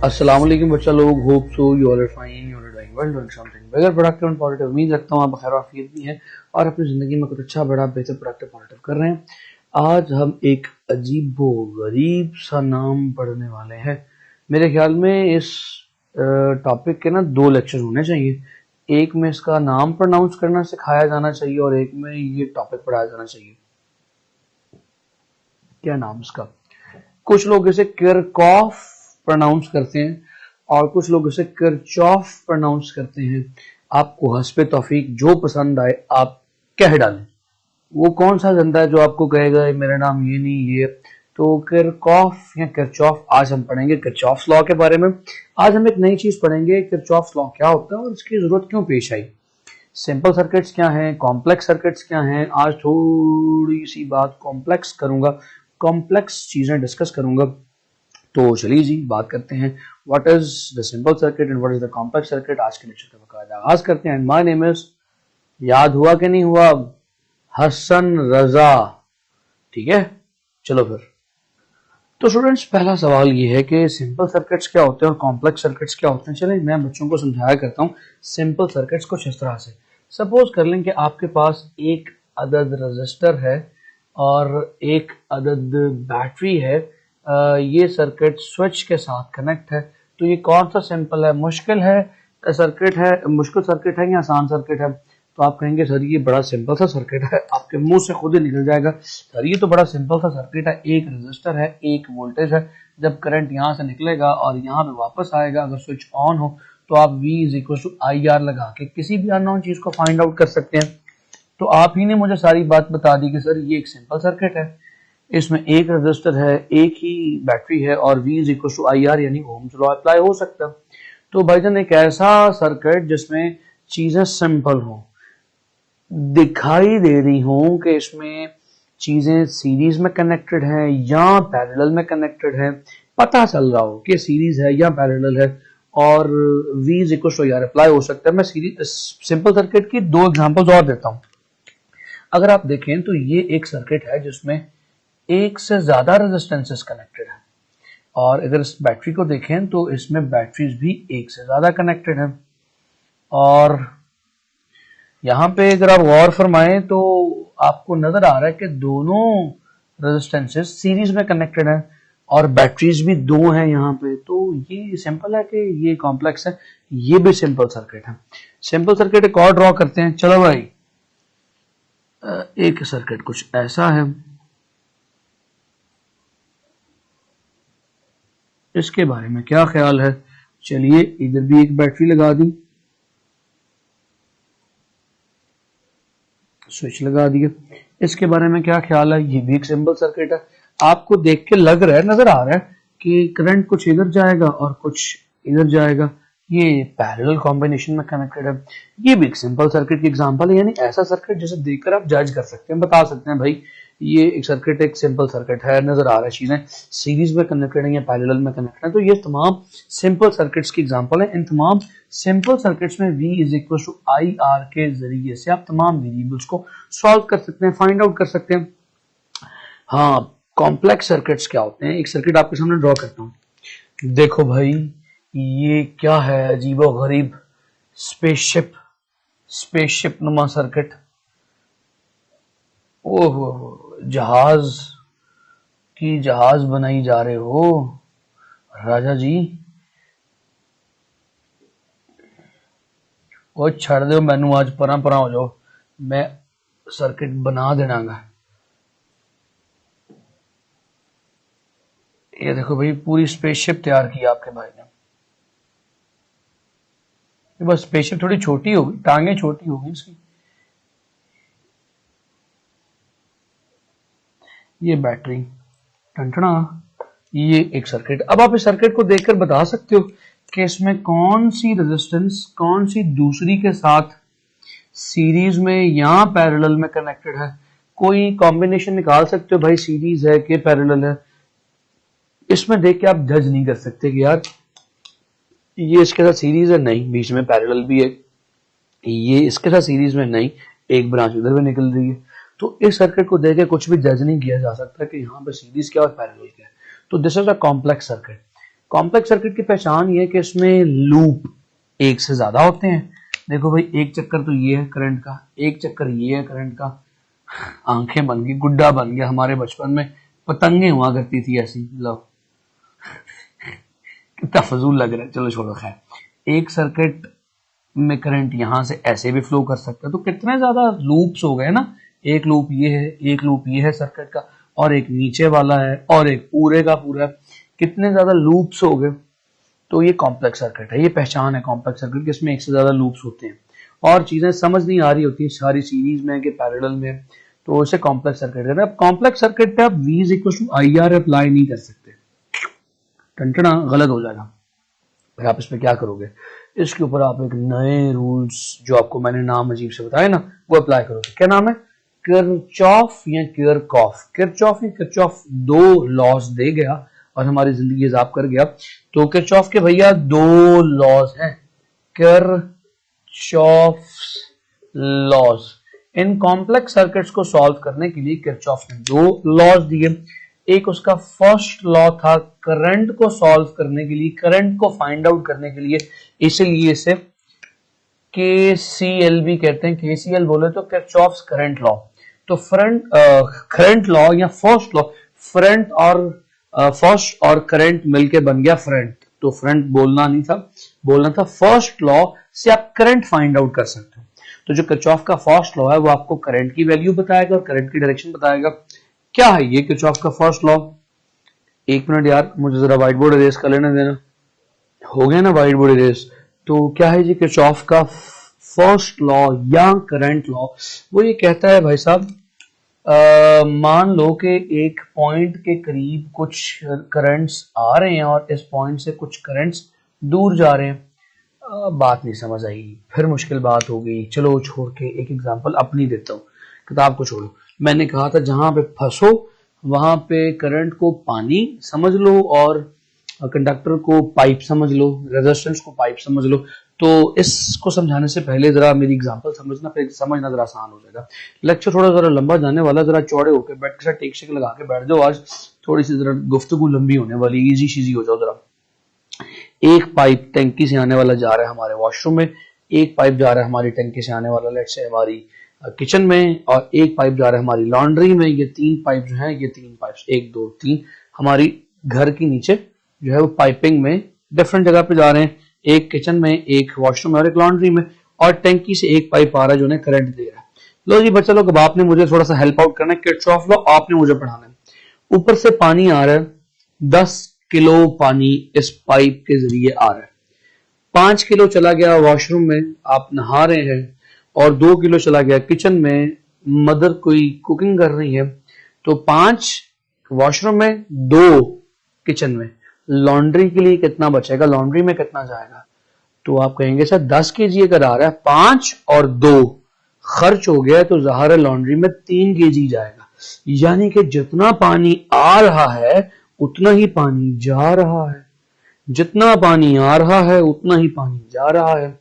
अस्सलाम वालेकुम बच्चा लोग, hope so you all are fine, you are doing well, doing something बगैर प्रोडक्टिव एंड पॉजिटिव। उम्मीद रखता हूँ आप खैर आफियत भी है और अपनी जिंदगी में कुछ अच्छा बड़ा बेहतर प्रोडक्टिव पॉजिटिव कर रहे हैं। आज हम एक अजीबो गरीब सा नाम पढ़ने वाले हैं। मेरे ख्याल में इस टॉपिक के ना 2 लेक्चर होने चाहिए। एक में इसका नाम प्रोनाउंस करना सिखाया जाना चाहिए और एक में ये टॉपिक पढ़ाया जाना चाहिए। क्या नाम इसका? कुछ लोग इसे किरकॉफ प्रोनाउंस करते हैं और कुछ लोग इसे किरचॉफ प्रोनाउंस करते हैं। आपको हस्बे तौफीक जो पसंद आए आप कह डालें। वो कौन सा जंदा है जो आपको कहेगा मेरा नाम ये नहीं ये? तो किरकॉफ या किरचॉफ। आज हम पढ़ेंगे किरचॉफ लॉ के बारे में। आज हम एक नई चीज पढ़ेंगे, किरचॉफ लॉ क्या होता है और इसकी जरूरत क्यों पेश आई। सिंपल सर्किट्स क्या हैं, कॉम्प्लेक्स सर्किट्स क्या हैं। आज थोड़ी सी बात कॉम्प्लेक्स करूंगा, कॉम्प्लेक्स चीजें डिस्कस करूंगा। तो चलिए जी बात करते हैं what is the simple circuit and what is the complex circuit. आज के लेक्चर का बकायदा आगाज करते हैं। माय नेम इज, याद हुआ कि नहीं हुआ, हसन रजा। ठीक है, चलो फिर। तो स्टूडेंट्स, पहला सवाल ये है कि सिंपल सर्किट्स क्या होते हैं और कॉम्प्लेक्स सर्किट्स क्या होते हैं। चलिए मैं बच्चों को समझाया करता हूँ सिंपल सर्किट्स कुछ इस तरह से। सपोज कर लें कि आपके पास एक अदद रजिस्टर है और एक अदद बैटरी है। ये सर्किट स्विच के साथ कनेक्ट है। तो ये कौन सा सिंपल है, मुश्किल है सर्किट है, मुश्किल सर्किट है या आसान सर्किट है? तो आप कहेंगे सर ये बड़ा सिंपल सा सर्किट है। आपके मुंह से खुद ही निकल जाएगा सर ये तो बड़ा सिंपल सा सर्किट है। एक रेजिस्टर है, एक वोल्टेज है। जब करंट यहाँ से निकलेगा और यहाँ पे वापस आएगा, अगर स्विच ऑन हो तो आप V is equal to IR लगा के किसी भी अननोन चीज को फाइंड आउट कर सकते हैं। तो आप ही ने मुझे सारी बात बता दी कि सर ये एक सिंपल सर्किट है, इसमें एक रेजिस्टर है, एक ही बैटरी है और V is equal to IR यानी ओम्स लॉ अप्लाई हो सकता है। तो भाईजान एक ऐसा सर्किट जिसमें चीजें सिंपल हो, दिखाई दे रही हो कि इसमें चीजें सीरीज में कनेक्टेड हैं या पैरेलल में कनेक्टेड हैं, पता चल रहा हो कि सीरीज है या पैरेलल है और V is equal to IR apply हो सकता है। मैं सीरीज सिंपल सर्किट की 2 एग्जांपल्स और देता हूं। अगर आप देखें तो ये एक सर्किट है जिसमें एक से ज्यादा रेजिस्टेंसेस कनेक्टेड है और अगर इस बैटरी को देखें तो इसमें बैटरीज भी एक से ज्यादा कनेक्टेड है। और यहाँ पे अगर आप गौर फरमाएं तो आपको नजर आ रहा है कि दोनों रेजिस्टेंसेस सीरीज में कनेक्टेड है और बैटरीज भी 2 हैं यहाँ पे। तो ये सिंपल है कि ये कॉम्प्लेक्स है, ये भी सिंपल सर्किट है। सिंपल सर्किट एक और ड्रॉ करते हैं। चलो भाई, एक सर्किट कुछ ऐसा है, इसके बारे में क्या ख्याल है? चलिए इधर भी एक बैटरी लगा दी, स्विच लगा दिया। इसके बारे में क्या ख्याल है? ये भी एक सिंपल सर्किट है। आपको देख के लग रहा है, नजर आ रहा है कि करंट कुछ इधर जाएगा और कुछ इधर जाएगा, ये पैरेलल कॉम्बिनेशन में कनेक्टेड है। ये भी एक सिंपल सर्किट की एग्जांपल है, यानी ऐसा सर्किट जिसे देखकर आप जज कर सकते हैं, बता सकते हैं भाई ये एक सर्किट एक सिंपल सर्किट है, नजर आ रहा है चीजें सीरीज में कनेक्टेड है या पैरेलल में कनेक्टेड है। तो ये तमाम सिंपल सर्किट्स की एग्जांपल है। इन तमाम सिंपल सर्किट्स में V is equal to IR के जरिए से आप तमाम वेरिएबल्स को सॉल्व कर सकते हैं, फाइंड आउट कर सकते हैं। हाँ, कॉम्प्लेक्स सर्किट्स क्या होते हैं? एक सर्किट आपके सामने ड्रॉ करता हूं। देखो भाई ये क्या है, अजीबो गरीब स्पेसशिप, स्पेसशिप नुमा सर्किट। ओहो, जहाज की जहाज बनाई जा रहे हो राजा जी। वो छड़ दो मैनू, आज परा परा हो जाओ, मैं सर्किट बना देना गा। ये देखो भाई पूरी स्पेसशिप तैयार की आपके भाई ने। बस स्पेसशिप थोड़ी छोटी होगी, टांगे छोटी होगी इसकी। ये बैटरी टंटना, ये एक सर्किट। अब आप इस सर्किट को देखकर बता सकते हो कि इसमें कौन सी रेजिस्टेंस कौन सी दूसरी के साथ सीरीज में या पैरेलल में कनेक्टेड है। कोई कॉम्बिनेशन निकाल सकते हो भाई, सीरीज है कि पैरेलल है। इसमें देख के आप जज नहीं कर सकते कि यार ये इसके साथ सीरीज है, नहीं बीच में पैरेलल भी है, ये इसके साथ सीरीज में नहीं, एक ब्रांच उधर भी निकल रही है। तो इस सर्किट को देख के कुछ भी जज नहीं किया जा सकता कि यहाँ पे सीरीज क्या और पैरेलल क्या है। तो this is a complex circuit. Complex circuit की पहचान ये है कि इसमें लूप एक से ज्यादा होते हैं। देखो भाई, एक चक्कर तो ये है करंट का, एक चक्कर ये है करंट का। आंखें बन गई, गुड्डा बन गया। हमारे बचपन में पतंगे हुआ करती थी ऐसी, लो कितना फजूल लग रहा है। चलो छोड़ो, खैर एक सर्किट में करंट यहां से ऐसे भी फ्लो कर सकता है, तो कितने ज्यादा लूप्स हो गए ना। एक लूप ये है, एक लूप ये है सर्किट का, और एक नीचे वाला है, और एक पूरे का पूरा है। कितने ज्यादा लूप्स हो गए। तो ये कॉम्प्लेक्स सर्किट है, ये पहचान है कॉम्प्लेक्स सर्किट की, इसमें एक से ज्यादा लूप्स होते हैं और चीजें समझ नहीं आ रही होती सारी सीरीज में कि पैरेलल में, तो उसे कॉम्प्लेक्स सर्किट कहते हैं। अब कॉम्प्लेक्स सर्किट पे आप V is equal to IR apply नहीं कर सकते, टंटना गलत हो जाएगा। फिर आप इस पे क्या करोगे, इसके ऊपर आप एक नए रूल्स जो आपको मैंने नाम अजीब से बताया ना, वो अप्लाई करोगे। क्या नाम है, किरचॉफ या किरकॉफ। किरचॉफ या किरचॉफ दो लॉज दे गया और हमारी जिंदगी हिसाब कर गया। तो किरचॉफ के भैया दो लॉज हैं, Kirchhoff laws. In complex circuits को सॉल्व करने के लिए किरचॉफ ने दो लॉज दिए। एक उसका फर्स्ट लॉ था करंट को सॉल्व करने के लिए, करंट को फाइंड आउट करने के लिए, इसीलिए इसे KCL भी कहते हैं। KCL बोले तो किरचॉफ्स करंट लॉ। तो करंट लॉ या फर्स्ट लॉ, फ्रंट और फर्स्ट और करंट मिलके बन गया फ्रंट। तो फ्रंट बोलना नहीं था, बोलना था फर्स्ट लॉ से आप करंट फाइंड आउट कर सकते हो। तो जो किरचॉफ का फर्स्ट लॉ है वो आपको करंट की वैल्यू बताएगा और करंट की डायरेक्शन बताएगा। क्या है ये किरचॉफ का फर्स्ट लॉ। एक मिनट यार, मुझे जरा व्हाइट बोर्ड इरेज कर लेने देना। हो गया ना व्हाइट बोर्ड इरेज। तो क्या है जी किरचॉफ का फर्स्ट लॉ या करंट लॉ। वो ये कहता है भाई साहब, मान लो कि एक पॉइंट के करीब कुछ करंट्स आ रहे हैं और इस पॉइंट से कुछ करंट्स दूर जा रहे हैं। बात नहीं समझ आई, फिर मुश्किल बात हो गई। चलो छोड़ के एक एग्जांपल अपनी देता हूँ, किताब को छोड़ो। मैंने कहा था जहां पे फंसो वहां पे करंट को पानी समझ लो और कंडक्टर को पाइप समझ लो, रेजिस्टेंस को पाइप समझ लो। तो इसको समझाने से पहले जरा मेरी एग्जांपल समझना, फिर समझना जरा आसान हो जाएगा। लेक्चर थोड़ा जरा लंबा जाने वाला, जरा चौड़े होकर बैठ के टेक शेक लगा के बैठ जाओ। आज थोड़ी सी जरा गुफ्तगू लंबी होने वाली, इजी शीजी हो जाओ जरा। एक पाइप टंकी से आने वाला जा रहा है हमारे वॉशरूम में, एक पाइप जा रहा है हमारी टंकी से आने वाला लेट्स से हमारी किचन में, और एक पाइप जा रहा है हमारी लॉन्ड्री में। ये तीन पाइप जो है, ये तीन पाइप, एक दो तीन, हमारी घर के नीचे जो है वो पाइपिंग में डिफरेंट जगह पे जा रहे हैं। एक किचन में, एक वॉशरूम में और एक लॉन्ड्री में, और टंकी से एक पाइप आ रहा है जो उन्हें करंट दे रहा है। लो जी बच्चा लोग, अब आपने मुझे थोड़ा सा हेल्प आउट करना है। किरचॉफ लॉ आपने मुझे पढ़ाना है। ऊपर से पानी आ रहा है, 10 किलो पानी इस पाइप के जरिए आ रहा है। 5 किलो चला गया वॉशरूम में, आप नहा रहे हैं, और 2 किलो चला गया किचन में, मदर कोई कुकिंग कर रही है। तो 5 वॉशरूम में, 2 किचन में। लॉन्ड्री के लिए कितना बचेगा, लॉन्ड्री में कितना जाएगा। तो आप कहेंगे सर 10 केजी अगर आ रहा है, 5 और 2 खर्च हो गया, तो ज़ाहिर है लॉन्ड्री में 3 केजी जाएगा। यानी कि जितना पानी आ रहा है उतना ही पानी जा रहा है, जितना पानी आ रहा है उतना ही पानी जा रहा है,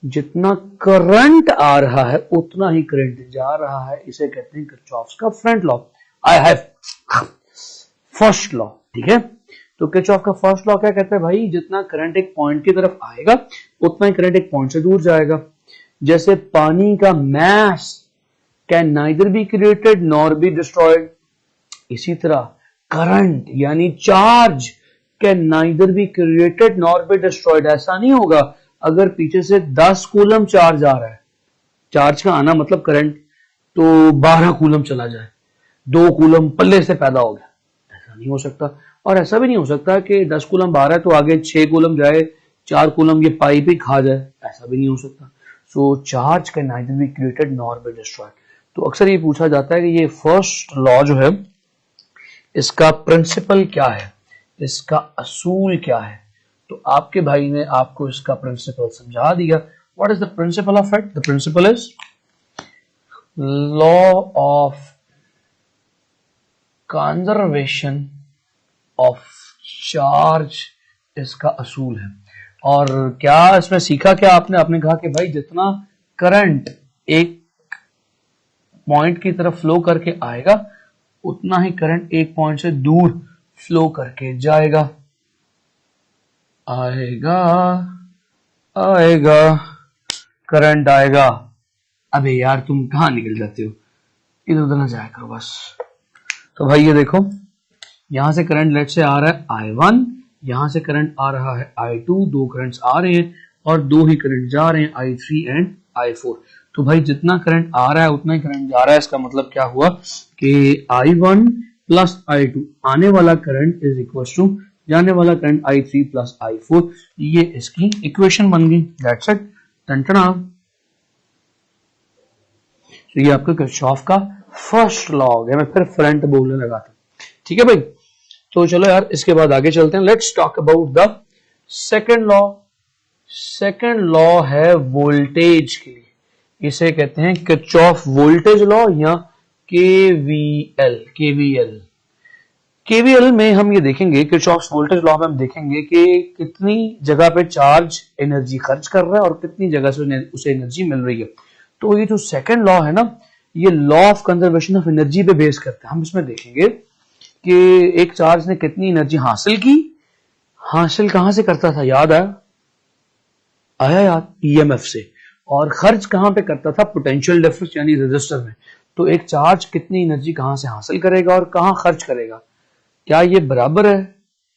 जितना करंट आ रहा है उतना ही करंट जा रहा है। इसे कहते हैं किरचॉफ्स का front law. I have first law, ठीक है। तो किरचॉफ का फर्स्ट लॉ क्या कहता है भाई, जितना करंट एक पॉइंट की तरफ आएगा उतना ही करंट एक पॉइंट से दूर जाएगा। जैसे पानी का mass can neither be created nor be destroyed, इसी तरह करंट यानी charge can neither be created nor be destroyed. ऐसा नहीं होगा अगर पीछे से 10 कूलम चार्ज आ रहा है, चार्ज का आना मतलब करंट, तो 12 कूलम चला जाए, 2 कूलम पल्ले से पैदा हो गया, ऐसा नहीं हो सकता। और ऐसा भी नहीं हो सकता कि 10 कूलम 12 तो आगे 6 कूलम जाए, 4 कूलम ये पाइप ही खा जाए, ऐसा भी नहीं हो सकता। So charge can neither be created nor be destroyed. तो अक्सर ये पूछा जाता है कि ये फर्स्ट लॉ जो है इसका प्रिंसिपल क्या है, इसका असूल क्या है। तो आपके भाई ने आपको इसका प्रिंसिपल समझा दिया। What is the principle of it, the principle is law of conservation of charge, इसका असूल है। और क्या इसमें सीखा क्या आपने, आपने कहा कि भाई जितना करंट एक पॉइंट की तरफ फ्लो करके आएगा उतना ही करंट एक पॉइंट से दूर फ्लो करके जाएगा। आएगा आएगा करंट आएगा। अबे यार तुम कहाँ निकल जाते हो, इधर उधर ना जाया करो बस। तो भाई ये देखो, यहां से करंट लेट से आ रहा है I1, यहां से करंट आ रहा है I2, दो करंट्स आ रहे हैं और दो ही करंट जा रहे हैं I3 एंड I4। तो भाई जितना करंट आ रहा है उतना ही करंट जा रहा है। इसका मतलब क्या हुआ कि I1 प्लस I2 आने वाला करंट इज इक्वल टू जाने वाला करंट I3 प्लस I4। ये इसकी इक्वेशन बन गई। दैट्स इट, टंटना। तो ये आपका किरचॉफ का फर्स्ट लॉ हो गया। मैं फिर फ्रंट बोलने लगा था, ठीक है भाई। तो चलो यार इसके बाद आगे चलते हैं। Let's talk about the second law. Second law है वोल्टेज के लिए, इसे कहते हैं किरचॉफ वोल्टेज लॉ या केवीएल। केवीएल में हम ये देखेंगे, किरचॉफ वोल्टेज लॉ में हम देखेंगे कि कितनी जगह पे चार्ज एनर्जी खर्च कर रहा है और कितनी जगह से उसे एनर्जी मिल रही है। तो ये जो सेकंड लॉ है ना, ये law of conservation of energy पे बेस करता है। हम इसमें देखेंगे कि एक चार्ज ने कितनी एनर्जी हासिल की, हासिल कहां से करता था, याद आया याद, ईएमएफ से। और खर्च कहां पे करता था, पोटेंशियल डिफरेंस यानी रेजिस्टर में। तो एक चार्ज कितनी एनर्जी कहां से हासिल करेगा और कहां खर्च करेगा, क्या ये बराबर है?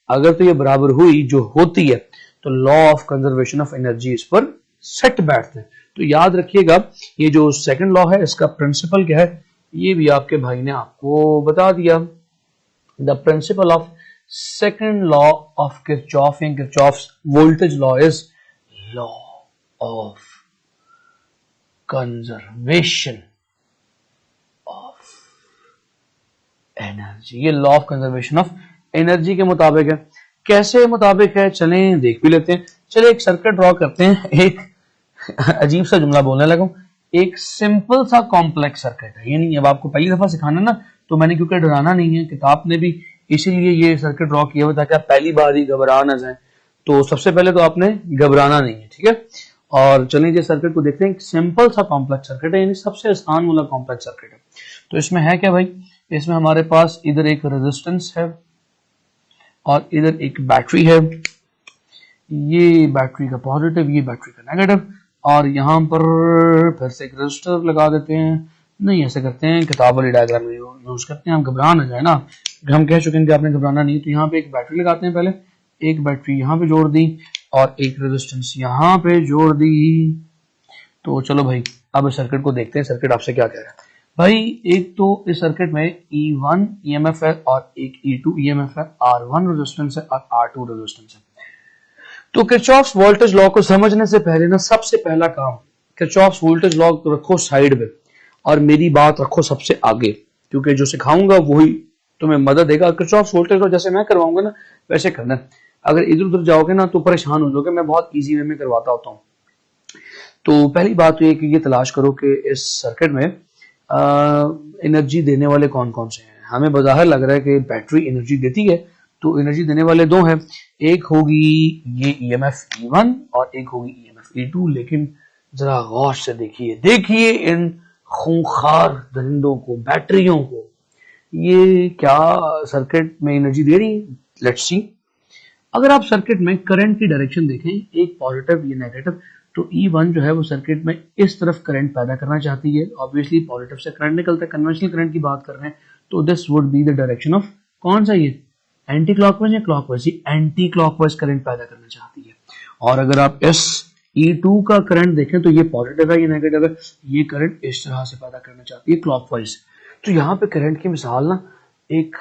अगर तो ये बराबर हुई, जो होती है, तो law of conservation of energy इस पर सेट बैठते हैं। तो याद रखिएगा, ये जो सेकंड लॉ है इसका प्रिंसिपल क्या है, ये भी आपके भाई ने आपको बता दिया। The principle of second law of Kirchhoff and Kirchhoff's voltage law is law of conservation of energy. ये law of conservation of energy के मुताबिक है। कैसे मुताबिक है, चलें देख भी लेते हैं। चले एक सर्किट ड्रॉ करते हैं। एक अजीब सा जुमला बोलने लगा, एक सिंपल सा कॉम्प्लेक्स सर्किट है। ये नहीं, अब आपको पहली दफा सिखाना ना, तो मैंने क्योंकि डराना नहीं है, किताब ने भी इसीलिए ये सर्किट ड्रॉ किया हुआ ताकि आप पहली बार ही घबरा ना जाए। तो सबसे पहले तो आपने घबराना नहीं है, ठीक है। और चलिए ये सर्किट को देखते हैं। एक सिंपल सा कॉम्प्लेक्स सर्किट है, यानी सबसे आसान वाला कॉम्प्लेक्स सर्किट है। तो इसमें है क्या भाई, इसमें हमारे पास इधर एक रेजिस्टेंस है और इधर एक बैटरी है। ये बैटरी का पॉजिटिव, ये बैटरी का नेगेटिव, और यहां पर फिर से एक रजिस्टर लगा देते हैं। नहीं, ऐसे करते हैं, किताब वाली डायग्राम यूज करते हैं, हम घबरा ना जाए ना। हम कह चुके हैं कि आपने घबराना नहीं। तो यहाँ पे एक बैटरी लगाते हैं, पहले एक बैटरी यहाँ पे जोड़ दी और एक रेजिस्टेंस यहाँ पे जोड़ दी। तो चलो भाई अब सर्किट को देखते हैं, सर्किट आपसे क्या कह रहा है भाई। एक तो इस सर्किट में E1 EMF है और एक E2 EMF है, R1 रेजिस्टेंस है और R2 रेजिस्टेंस है। तो किरचॉफ्स वोल्टेज लॉ को समझने से पहले ना, सबसे पहला काम, किरचॉफ्स वोल्टेज लॉ को रखो साइड में और मेरी बात रखो सबसे आगे, क्योंकि जो सिखाऊंगा वही तुम्हें मदद देगा। किरचॉफ्स वोल्टेज लॉ जैसे मैं करवाऊंगा ना वैसे करना। अगर इधर उधर जाओगे ना तो परेशान हो जाओगे, मैं बहुत इजी वे में करवाता होता हूँ। तो पहली बात तो ये कि ये तलाश करो कि इस सर्किट में एनर्जी देने वाले कौन कौन से हैं। हमें बज़ाहिर लग रहा है कि बैटरी एनर्जी देती है, तो एनर्जी देने वाले दो हैं, एक होगी ये EMF E1 और एक होगी EMF E2। लेकिन जरा गौर से देखिए इन खूंखार दरिंदों को, बैटरियों को, ये क्या सर्किट में एनर्जी दे रही है। Let's see. अगर आप सर्किट में करंट की डायरेक्शन देखें, एक पॉजिटिव ये नेगेटिव, तो E1 जो है वो सर्किट में इस तरफ करंट पैदा करना चाहती है। ऑब्वियसली पॉजिटिव से करंट निकलता है, कन्वेंशनल करंट की बात कर रहे हैं, तो this would be the direction of कौन सा, ये एंटी क्लॉकवाइज या क्लॉकवाइज, ये एंटी क्लॉकवाइज करंट पैदा करना चाहती है। और अगर आप इस E2 का करंट देखें तो ये पॉजिटिव है, ये नेगेटिव है, ये करंट इस तरह से पैदा करना चाहती है क्लॉकवाइज। तो यहाँ पे करंट की मिसाल ना एक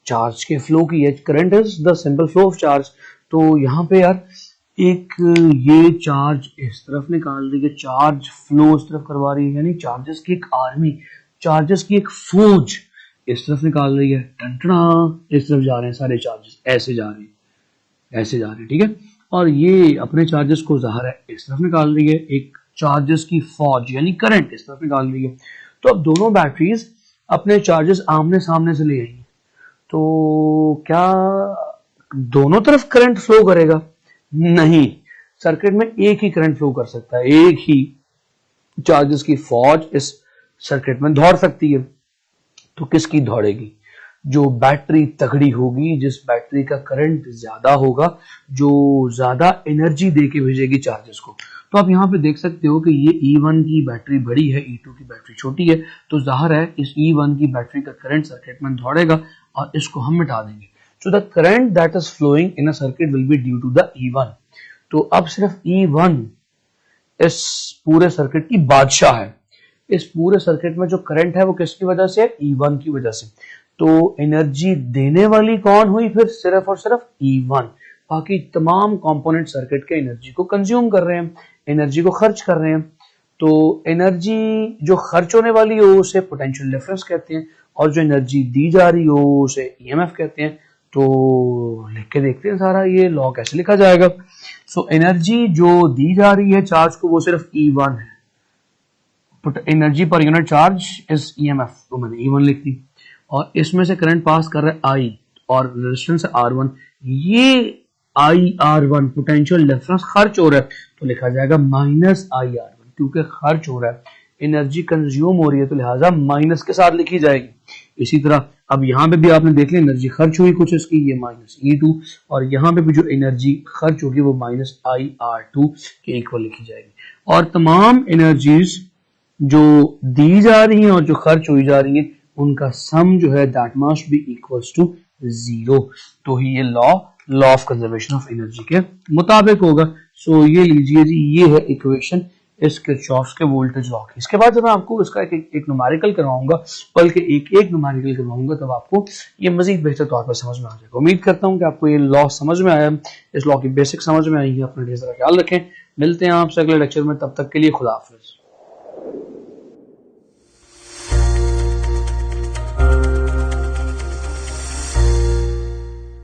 चार्ज के फ्लो की है। Current is the simple flow of charge. तो यहाँ पे यार एक ये चार्ज इस तरफ निकाल रही है, चार्ज फ्लो इस तरफ करवा रही है, यानी चार्जेस की एक आर्मी, चार्जेस की एक फौज इस तरफ निकाल रही है। टंटना, इस तरफ जा रहे हैं सारे चार्जेस, ऐसे जा रहे हैं, ऐसे जा रहे हैं, ठीक है। और ये अपने चार्जेस को ज़ाहिर है इस तरफ निकाल रही है, एक चार्जेस की फौज यानी करंट इस तरफ निकाल रही है। तो अब दोनों बैटरीज अपने चार्जेस आमने सामने से ले आई, तो क्या दोनों तरफ करंट फ्लो करेगा? नहीं, सर्किट में एक ही करंट फ्लो कर सकता है, एक ही चार्जेस की फौज इस सर्किट में दौड़ सकती है। तो किसकी दौड़ेगी? जो बैटरी तगड़ी होगी, जिस बैटरी का करंट ज्यादा होगा, जो ज्यादा एनर्जी दे के भेजेगी चार्जेस को। तो आप यहाँ पे देख सकते हो कि ये E1 की बैटरी बड़ी है, E2 की बैटरी छोटी है, तो जाहिर है इस E1 की बैटरी का करंट सर्किट में दौड़ेगा और इसको हम मिटा देंगे। So the current that is flowing in a circuit will be due to the E1। तो अब सिर्फ E1 इस पूरे सर्किट की बादशाह है। इस पूरे सर्किट में जो करंट है वो किसकी वजह से है? E1 की वजह से। तो एनर्जी देने वाली कौन हुई फिर? सिर्फ और सिर्फ E1। बाकी तमाम कंपोनेंट सर्किट के एनर्जी को कंज्यूम कर रहे हैं, एनर्जी को खर्च कर रहे हैं। तो एनर्जी जो खर्च होने वाली हो उसे पोटेंशियल डिफरेंस कहते हैं, और जो एनर्जी दी जा रही हो उसे EMF कहते हैं। तो लिख के देखते हैं सारा ये लॉ कैसे लिखा जाएगा। सो एनर्जी जो दी जा रही है चार्ज को वो सिर्फ E1 है, energy per unit charge is EMF, तो मैंने E1 लिख दी। और इसमें से करंट पास कर रहा है I और रेजिस्टेंस R1, ये IR1 पोटेंशियल डिफरेंस खर्च हो रहा है तो लिखा जाएगा माइनस IR1, क्योंकि खर्च हो रहा है, एनर्जी कंज्यूम हो रही है तो लिहाजा माइनस के साथ लिखी जाएगी। इसी तरह अब यहाँ पे भी आपने देख लिया एनर्जी खर्च हुई कुछ इसकी, ये माइनस E2, और यहाँ पे भी जो एनर्जी खर्च होगी वो माइनस IR2 के इक्वल लिखी जाएगी। और तमाम एनर्जीज जो दी जा रही हैं और जो खर्च हुई जा रही हैं उनका सम जो है that must be equals to 0। तो ही ये law of conservation of energy के मुताबिक होगा। सो ये लीजिए जी, ये है इक्वेशन इस किरचॉफ्स के वोल्टेज लॉ की। इसके बाद जब मैं आपको इसका एक न्यूमेरिकल करवाऊंगा, बल्कि एक न्यूमेरिकल करवाऊंगा, तब आपको ये मजीद बेहतर तौर पर समझ में आ जाएगा। उम्मीद करता हूँ कि आपको ये लॉ समझ में आया, इस लॉ की बेसिक समझ में आई है। अपना ढेर सारा ख्याल रखें, मिलते हैं आपसे अगले लेक्चर में, तब तक के लिए खुदा हाफिज।